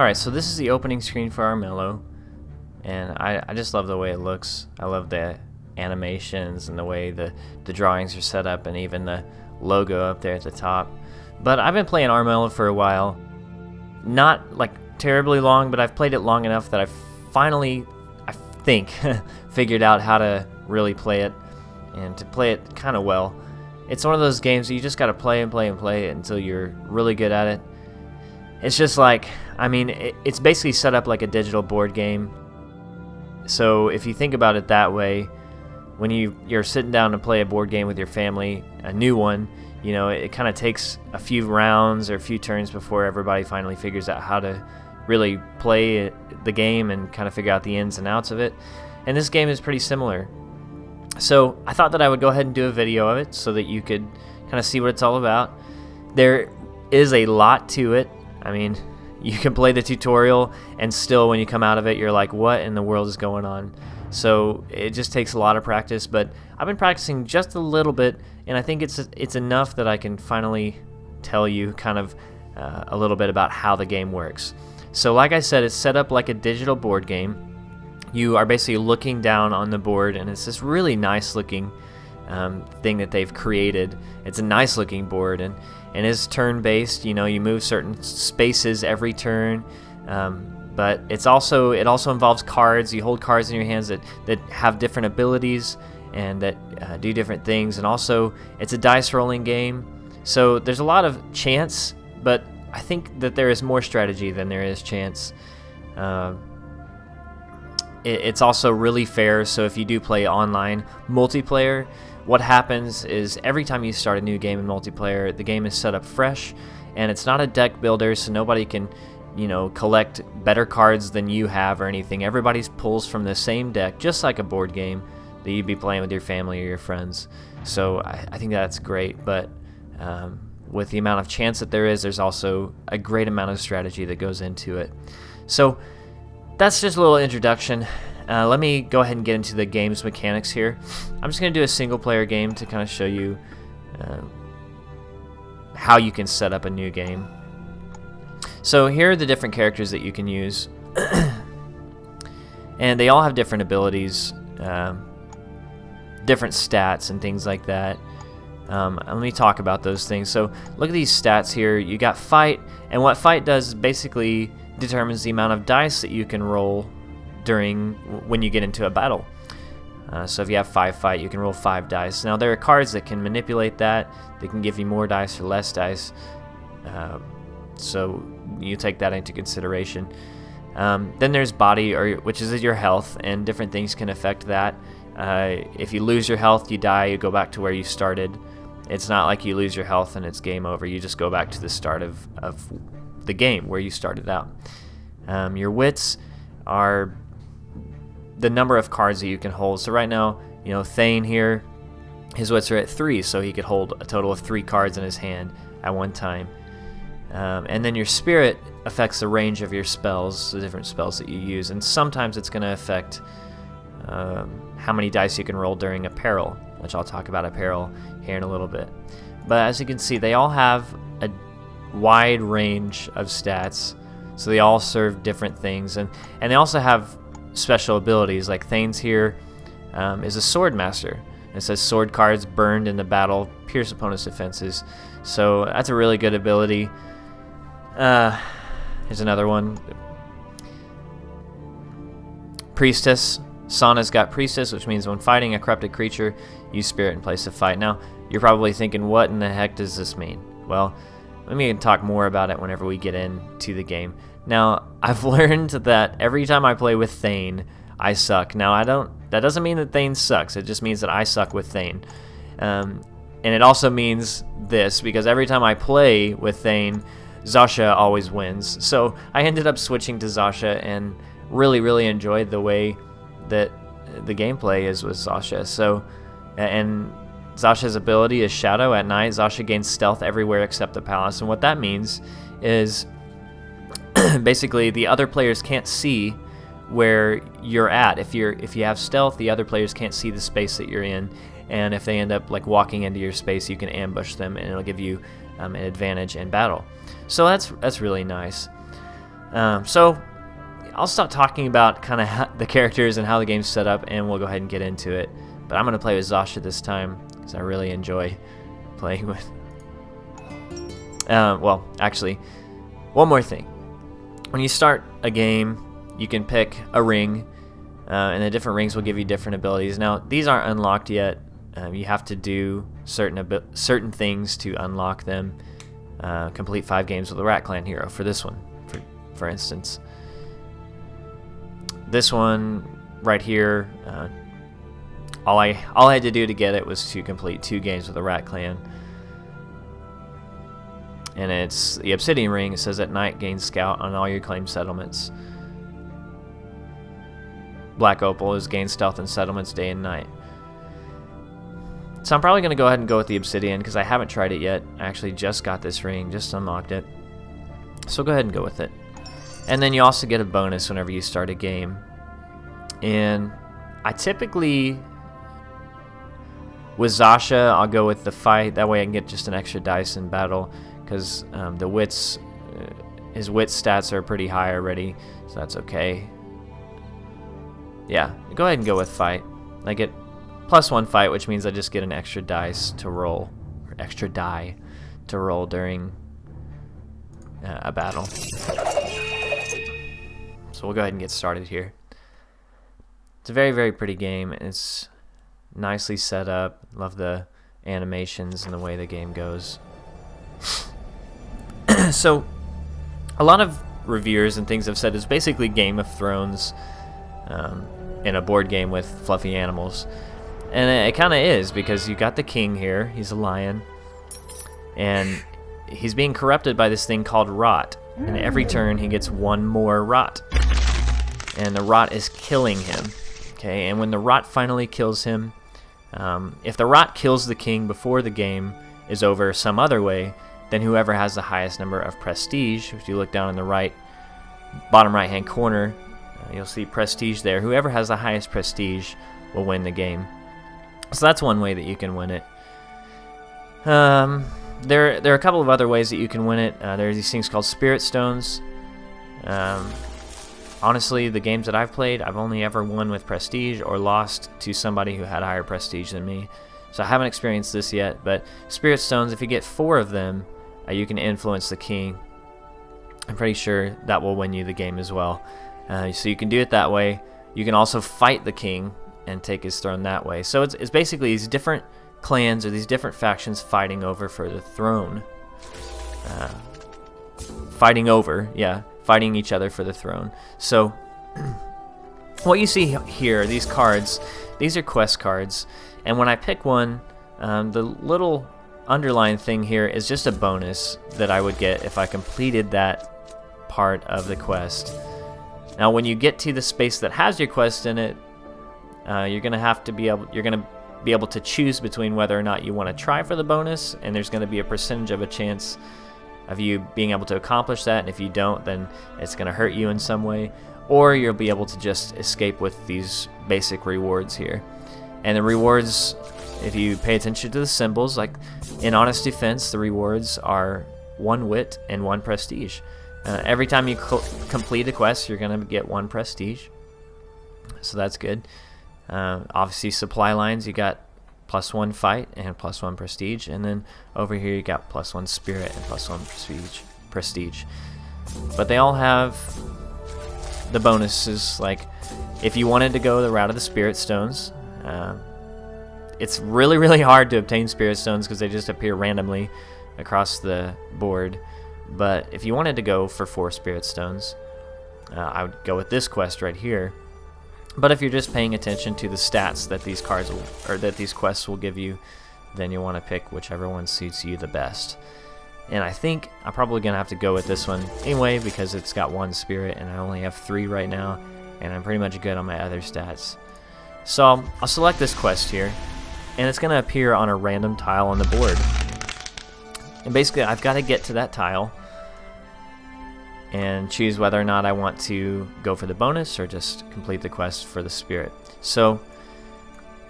Alright, so this is the opening screen for Armello, and I just love the way it looks. I love the animations and the way the drawings are set up, and even the logo up there at the top. But I've been playing Armello for a while. Not like terribly long, but I've played it long enough that I've finally, I think, figured out how to really play it, and to play it kind of well. It's one of those games that you just gotta play and play and play it until you're really good at it. It's just like, I mean, it's basically set up like a digital board game. So if you think about it that way, when you're sitting down to play a board game with your family, a new one, you know, it kind of takes a few rounds or a few turns before everybody finally figures out how to really play the game and kind of figure out the ins and outs of it. And this game is pretty similar. So I thought that I would go ahead and do a video of it so that you could kind of see what it's all about. There is a lot to it. I mean, you can play the tutorial and still when you come out of it you're like, what in the world is going on? So it just takes a lot of practice, but I've been practicing just a little bit, and I think it's enough that I can finally tell you kind of a little bit about how the game works. So like I said, it's set up like a digital board game. You are basically looking down on the board, and it's this really nice looking thing that they've created. It's a nice looking board, and it's turn based. You know, you move certain spaces every turn, but it also involves cards. You hold cards in your hands that have different abilities and that do different things, and also it's a dice rolling game, so there's a lot of chance, but I think that there is more strategy than there is chance. It's also really fair, so if you do play online multiplayer, what happens is every time you start a new game in multiplayer, the game is set up fresh, and it's not a deck builder, so nobody can, you know, collect better cards than you have or anything. Everybody pulls from the same deck, just like a board game that you'd be playing with your family or your friends. So I think that's great, but with the amount of chance that there is, there's also a great amount of strategy that goes into it. So that's just a little introduction. Let me go ahead and get into the game's mechanics here. I'm just going to do a single player game to kind of show you how you can set up a new game. So here are the different characters that you can use. And they all have different abilities, different stats and things like that. Let me talk about those things. So look at these stats here. You got fight, and what fight does is basically determines the amount of dice that you can roll when you get into a battle. So if you have 5 fight, you can roll 5 dice. Now there are cards that can manipulate that. They can give you more dice or less dice. So you take that into consideration. Then there's body, which is your health, and different things can affect that. If you lose your health, you die, you go back to where you started. It's not like you lose your health and it's game over. You just go back to the start of the game where you started out. Your wits are the number of cards that you can hold. So right now, you know, Thane here, his wits are at 3, so he could hold a total of 3 cards in his hand at one time. And then your spirit affects the range of your spells, the different spells that you use, and sometimes it's going to affect how many dice you can roll during a peril, which I'll talk about a peril here in a little bit. But as you can see, they all have a wide range of stats, so they all serve different things, and they also have special abilities. Like Thane's here is a sword master. It says sword cards burned in the battle pierce opponent's defenses, so that's a really good ability. Here's another one. Priestess. Sana's got Priestess, which means when fighting a corrupted creature, use spirit in place of fight. Now, you're probably thinking, what in the heck does this mean? Well, let me talk more about it whenever we get into the game. Now, I've learned that every time I play with Thane, I suck. Now, that doesn't mean that Thane sucks. It just means that I suck with Thane. And it also means this, because every time I play with Thane, Zasha always wins. So I ended up switching to Zasha and really, really enjoyed the way that the gameplay is with Zasha. So, and Zasha's ability is Shadow at night. Zasha gains stealth everywhere except the palace, and what that means is basically the other players can't see where you're at. If you have stealth, the other players can't see the space that you're in, and if they end up like walking into your space, you can ambush them, and it'll give you an advantage in battle. So that's really nice. So I'll stop talking about kind of the characters and how the game's set up, and we'll go ahead and get into it. But I'm going to play with Zasha this time, because I really enjoy playing with... well, actually, one more thing. When you start a game, you can pick a ring, and the different rings will give you different abilities. Now, these aren't unlocked yet. You have to do certain things to unlock them. Complete 5 games with the Rat Clan hero for this one, for instance. This one right here, all I had to do to get it was to complete 2 games with the Rat Clan. And it's the Obsidian Ring. It says at night gain Scout on all your claimed settlements. Black Opal is gain Stealth and settlements day and night. So I'm probably going to go ahead and go with the Obsidian because I haven't tried it yet. I actually just got this ring, just unlocked it. So go ahead and go with it. And then you also get a bonus whenever you start a game. And I typically, with Zasha, I'll go with the fight. That way I can get just an extra dice in battle because the wits, his wit stats are pretty high already, so that's okay. Yeah, go ahead and go with fight. I get +1 fight, which means I just get an extra dice to roll, or extra die to roll during a battle. So we'll go ahead and get started here. It's a very, very pretty game. It's nicely set up. Love the animations and the way the game goes. So, a lot of reviewers and things have said it's basically Game of Thrones in a board game with fluffy animals. And it kind of is, because you got the king here. He's a lion. And he's being corrupted by this thing called rot. And every turn he gets 1 more rot. And the rot is killing him. Okay, and when the rot finally kills him, if the rot kills the king before the game is over some other way, then whoever has the highest number of prestige, if you look down in the bottom right hand corner, you'll see prestige there. Whoever has the highest prestige will win the game. So that's one way that you can win it. There are a couple of other ways that you can win it. There are these things called Spirit Stones. Honestly, the games that I've played, I've only ever won with prestige or lost to somebody who had higher prestige than me. So I haven't experienced this yet, but Spirit Stones, if you get 4 of them, you can influence the king. I'm pretty sure that will win you the game as well. So you can do it that way. You can also fight the king and take his throne that way. So it's basically these different clans or these different factions fighting over for the throne. Fighting each other for the throne. So what you see here, these cards, these are quest cards, and when I pick one, the little underlined thing here is just a bonus that I would get if I completed that part of the quest. Now when you get to the space that has your quest in it, you're gonna be able to choose between whether or not you want to try for the bonus, and there's going to be a percentage of a chance of you being able to accomplish that, and if you don't, then it's going to hurt you in some way, or you'll be able to just escape with these basic rewards here. And the rewards, if you pay attention to the symbols, like in Honest Defense, the rewards are 1 wit and 1 prestige. Every time you complete a quest, you're going to get 1 prestige, so that's good. Obviously, supply lines, you got +1 fight and +1 prestige, and then over here you got +1 spirit and +1 prestige. But they all have the bonuses. Like if you wanted to go the route of the Spirit Stones, it's really, really hard to obtain Spirit Stones because they just appear randomly across the board. But if you wanted to go for 4 Spirit Stones, I would go with this quest right here. But if you're just paying attention to the stats that these cards will, or that these quests will give you, then you want to pick whichever one suits you the best. And I think I'm probably going to have to go with this one anyway because it's got 1 spirit and I only have 3 right now, and I'm pretty much good on my other stats. So I'll select this quest here, and it's going to appear on a random tile on the board. And basically I've got to get to that tile and choose whether or not I want to go for the bonus or just complete the quest for the spirit. So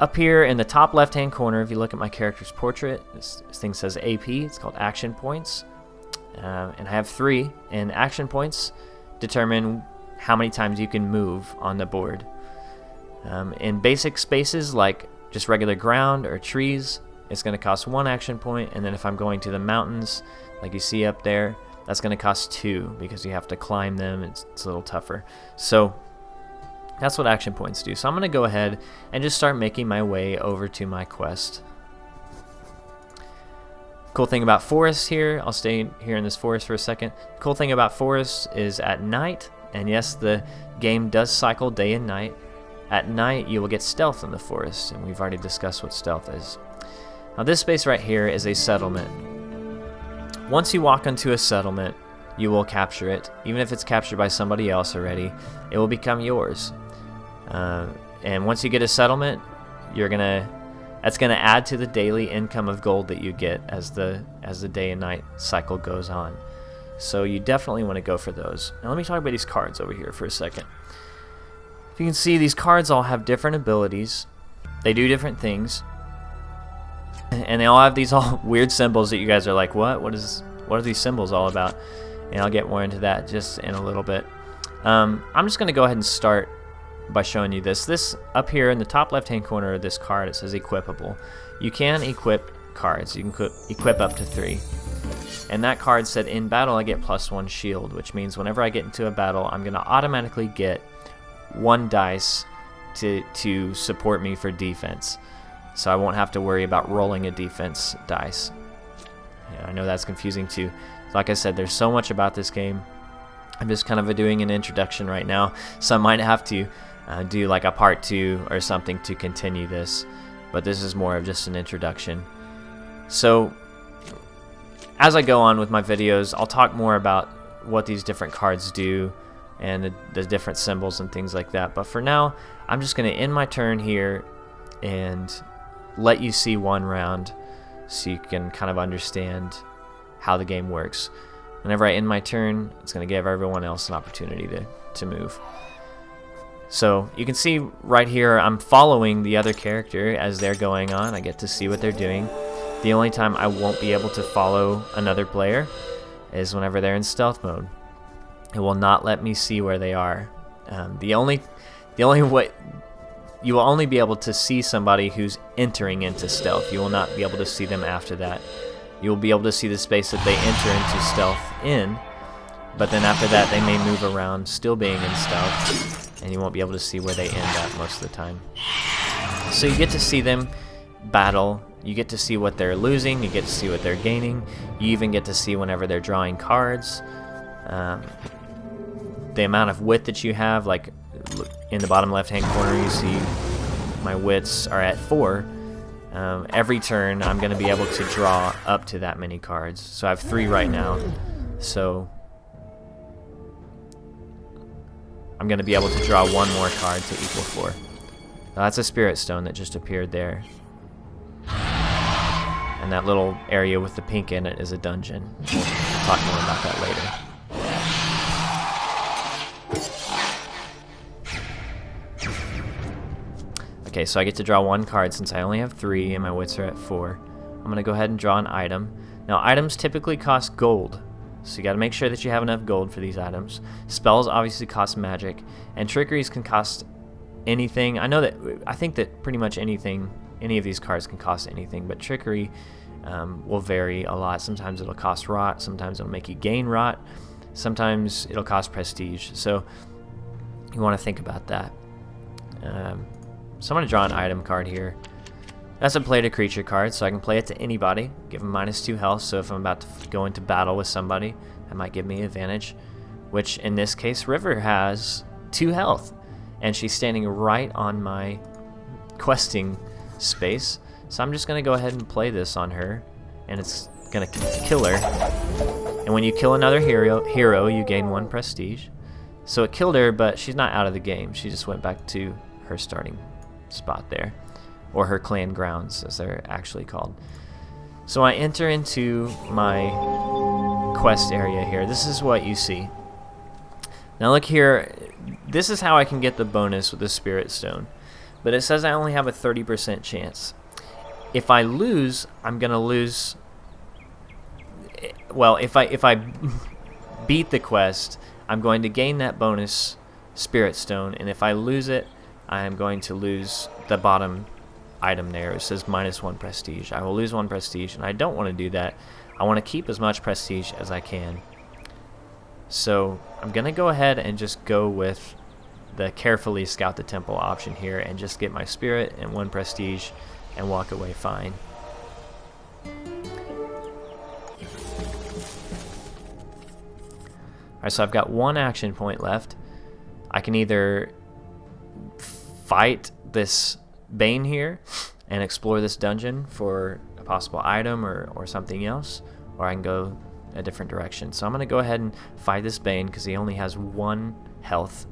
up here in the top left hand corner, if you look at my character's portrait, this thing says AP. It's called action points, and I have 3. And action points determine how many times you can move on the board. In basic spaces like just regular ground or trees, it's going to cost 1 action point, and then if I'm going to the mountains, like you see up there, that's going to cost 2 because you have to climb them. It's a little tougher. So that's what action points do. So I'm going to go ahead and just start making my way over to my quest. Cool thing about forests here, I'll stay here in this forest for a second. Cool thing about forests is at night, and yes, the game does cycle day and night. At night, you will get stealth in the forest, and we've already discussed what stealth is. Now this space right here is a settlement. Once you walk into a settlement, you will capture it. Even if it's captured by somebody else already, it will become yours. And once you get a settlement, that's gonna add to the daily income of gold that you get as the day and night cycle goes on. So you definitely want to go for those. Now let me talk about these cards over here for a second. If you can see, these cards all have different abilities. They do different things. And they all have these all weird symbols that you guys are like, what are these symbols all about? And I'll get more into that just in a little bit. I'm just going to go ahead and start by showing you this. This up here in the top left hand corner of this card, it says equipable. You can equip cards. You can equip up to 3. And that card said in battle I get +1 shield, which means whenever I get into a battle, I'm going to automatically get 1 dice to support me for defense. So I won't have to worry about rolling a defense dice. Yeah, I know that's confusing too. Like I said, there's so much about this game. I'm just kind of doing an introduction right now, so I might have to do like a part 2 or something to continue this, but this is more of just an introduction. So as I go on with my videos, I'll talk more about what these different cards do and the different symbols and things like that. But for now, I'm just going to end my turn here and let you see one round so you can kind of understand how the game works. Whenever I end my turn, it's going to give everyone else an opportunity to move. So you can see right here, I'm following the other character as they're going on. I get to see what they're doing. The only time I won't be able to follow another player is whenever they're in stealth mode. It will not let me see where they are. The only way you will only be able to see somebody who's entering into stealth. You will not be able to see them after that. You will be able to see the space that they enter into stealth in, but then after that they may move around still being in stealth, and you won't be able to see where they end up most of the time. So you get to see them battle, you get to see what they're losing, you get to see what they're gaining, you even get to see whenever they're drawing cards. The amount of wit that you have, like in the bottom left hand corner you see my wits are at 4. Every turn I'm going to be able to draw up to that many cards. So I have 3 right now, so I'm going to be able to draw 1 more card to equal 4. Now that's a spirit stone that just appeared there, and that little area with the pink in it is a dungeon. We'll talk more about that later. Okay, so I get to draw 1 card since I only have 3 and my wits are at 4. I'm going to go ahead and draw an item. Now, items typically cost gold, so you got to make sure that you have enough gold for these items. Spells obviously cost magic, and trickeries can cost anything. I think that pretty much anything, any of these cards can cost anything, but trickery will vary a lot. Sometimes it'll cost rot, sometimes it'll make you gain rot, sometimes it'll cost prestige. So you want to think about that. So I'm going to draw an item card here. That's a play to creature card, so I can play it to anybody, give them -2 health, so if I'm about to go into battle with somebody, that might give me advantage, which in this case, River has 2 health, and she's standing right on my questing space, so I'm just going to go ahead and play this on her, and it's going to kill her. And when you kill another hero, you gain 1 prestige. So it killed her, but she's not out of the game. She just went back to her starting spot there, or her clan grounds as they're actually called. So I enter into my quest area here. This is what you see. Now look here, this is how I can get the bonus with the spirit stone, but it says I only have a 30% chance. If I lose, I'm gonna lose. Well, if I beat the quest, I'm going to gain that bonus spirit stone, and if I lose it, I am going to lose the bottom item there. It says -1 prestige. I will lose 1 prestige, and I don't want to do that. I want to keep as much prestige as I can. So I'm going to go ahead and just go with the carefully scout the temple option here and just get my spirit and 1 prestige and walk away fine. Alright, so I've got 1 action point left. I can either fight this Bane here and explore this dungeon for a possible item or something else, or I can go a different direction. So I'm going to go ahead and fight this Bane because he only has 1 health,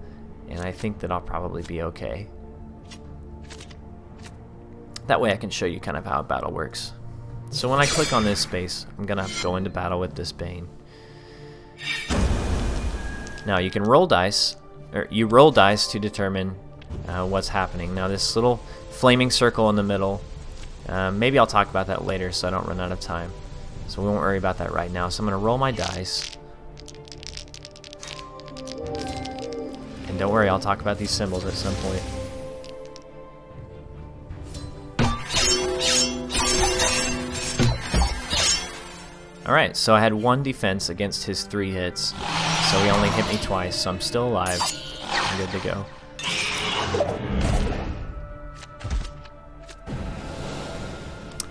and I think that I'll probably be okay. That way I can show you kind of how a battle works. So when I click on this space, I'm going to go into battle with this Bane. Now you can roll dice, or you roll dice to determine what's happening. Now this little flaming circle in the middle, maybe I'll talk about that later so I don't run out of time. So we won't worry about that right now. So I'm going to roll my dice. And don't worry, I'll talk about these symbols at some point. Alright, so I had 1 defense against his 3 hits. So he only hit me twice, so I'm still alive. I'm good to go.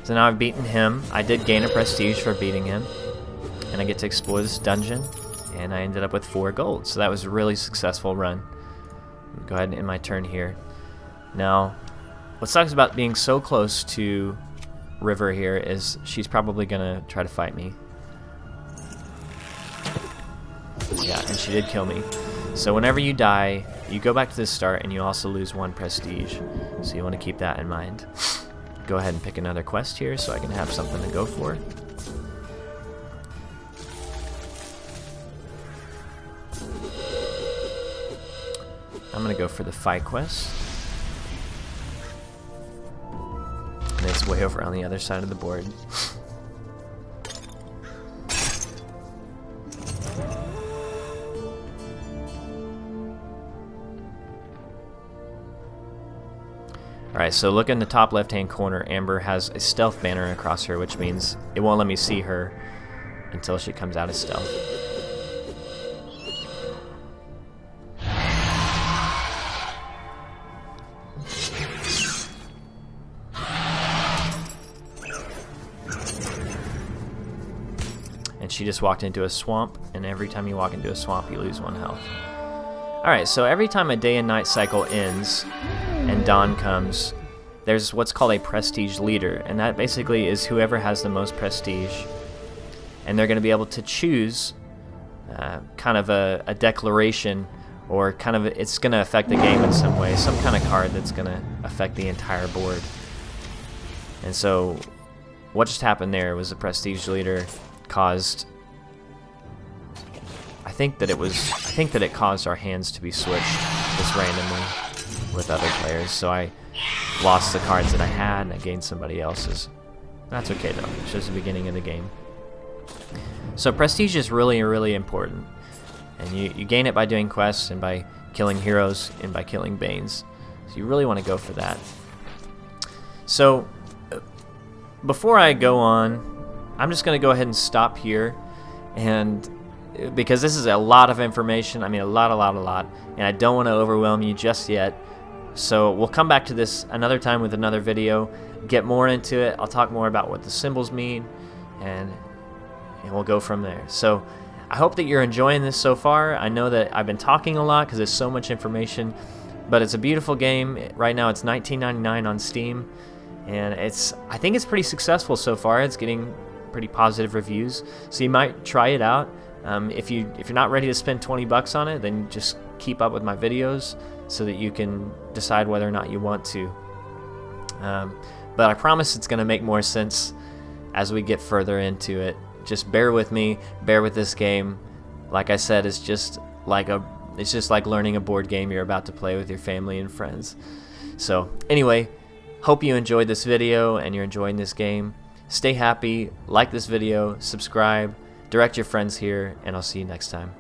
So now I've beaten him. I did gain a prestige for beating him. And I get to explore this dungeon. And I ended up with 4 gold. So that was a really successful run. Go ahead and end my turn here. Now, what sucks about being so close to River here is she's probably going to try to fight me. Yeah, and she did kill me. So whenever you die, you go back to the start and you also lose 1 prestige. So you want to keep that in mind. Go ahead and pick another quest here so I can have something to go for. I'm going to go for the fight quest. And it's way over on the other side of the board. Alright, so look in the top left hand corner. Amber has a stealth banner across her, which means it won't let me see her until she comes out of stealth. And she just walked into a swamp, and every time you walk into a swamp you lose 1 health. Alright, so every time a day and night cycle ends and dawn comes, there's what's called a prestige leader, and that basically is whoever has the most prestige, and they're going to be able to choose kind of a declaration, or kind of it's going to affect the game in some way, some kind of card that's going to affect the entire board. And so what just happened there was the prestige leader caused, I think that it caused our hands to be switched just randomly with other players, so I lost the cards that I had and I gained somebody else's. That's okay though, it's just the beginning of the game. So prestige is really, really important, and you gain it by doing quests and by killing heroes and by killing Banes, so you really want to go for that. So before I go on, I'm just going to go ahead and stop here, and because this is a lot of information, I mean a lot, and I don't want to overwhelm you just yet. So we'll come back to this another time with another video, get more into it. I'll talk more about what the symbols mean, and we'll go from there. So I hope that you're enjoying this so far. I know that I've been talking a lot because there's so much information, but it's a beautiful game. Right now it's $19.99 on Steam, and I think it's pretty successful so far. It's getting pretty positive reviews, so you might try it out. If you're not ready to spend 20 bucks on it, then just keep up with my videos so that you can decide whether or not you want to. But I promise it's going to make more sense as we get further into it. Just bear with me, bear with this game. Like I said, it's just like learning a board game you're about to play with your family and friends. So anyway, hope you enjoyed this video and you're enjoying this game. Stay happy, like this video, subscribe, direct your friends here, and I'll see you next time.